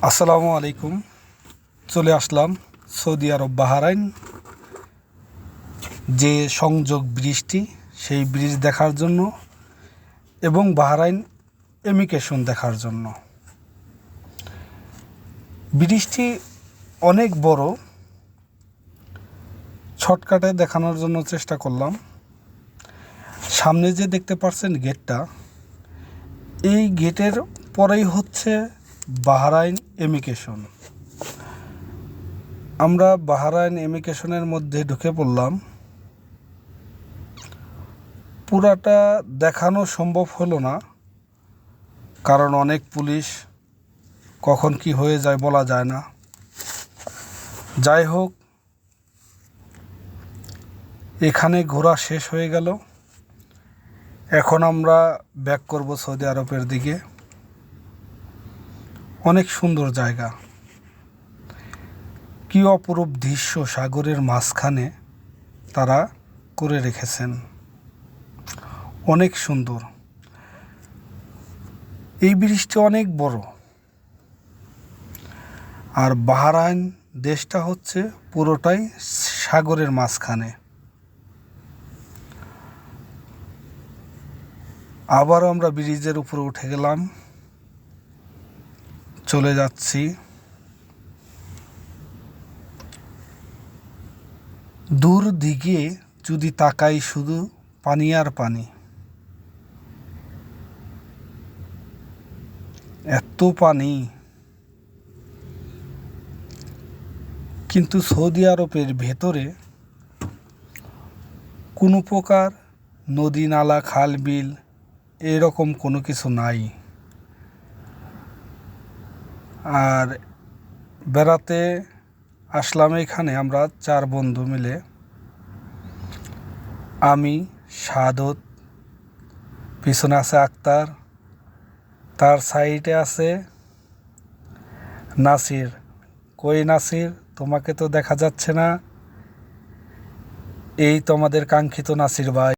আসসালামু আলাইকুম। চলে আসলাম সৌদি আরব বাহরাইন, যে সংযোগ ব্রিজটি সেই ব্রিজ দেখার জন্য এবং বাহরাইন এমিগ্রেশন দেখার জন্য। ব্রিজটি অনেক বড়, শর্টকাটে দেখানোর জন্য চেষ্টা করলাম। সামনে যে দেখতে পাচ্ছেন গেটটা, এই গেটের পরেই হচ্ছে বাহরাইন এমিগ্রেশন। আমরা বাহরাইন এমিগ্রেশনের মধ্যে ঢুকে পড়লাম। পুরাটা দেখানো সম্ভব হলো না, কারণ অনেক পুলিশ, কখন কি হয়ে যায় বলা যায় না। যাই হোক, এখানে ঘোরা শেষ হয়ে গেল। এখন আমরা ব্যাক করব সৌদি আরবের দিকে। অনেক সুন্দর জায়গা, কি অপরূপ দৃশ্য সাগরের মাঝখানে তারা করে রেখেছেন, অনেক সুন্দর। এই ব্রিজটা অনেক বড়, আর বাহরাইন দেশটা হচ্ছে পুরোটাই সাগরের মাঝখানে। আবারও আমরা ব্রিজের উপরে উঠে গেলাম, চলে যাচ্ছি। দূর দিকে যদি তাকাই, শুধু পানি আর পানি, এত পানি। কিন্তু সৌদি আরবের ভেতরে কোনো প্রকার নদী নালা খাল বিল এরকম কোনো কিছু নাই। আর বেড়াতে আসলাম এখানে আমরা 4 বন্ধু মিলে। আমি, সাদত, পিছনে আছে আক্তার, তার সাইডে আছে নাসির। কই নাসির, তোমাকে তো দেখা যাচ্ছে না। এই তোমাদের কাঙ্ক্ষিত নাসির ভাই।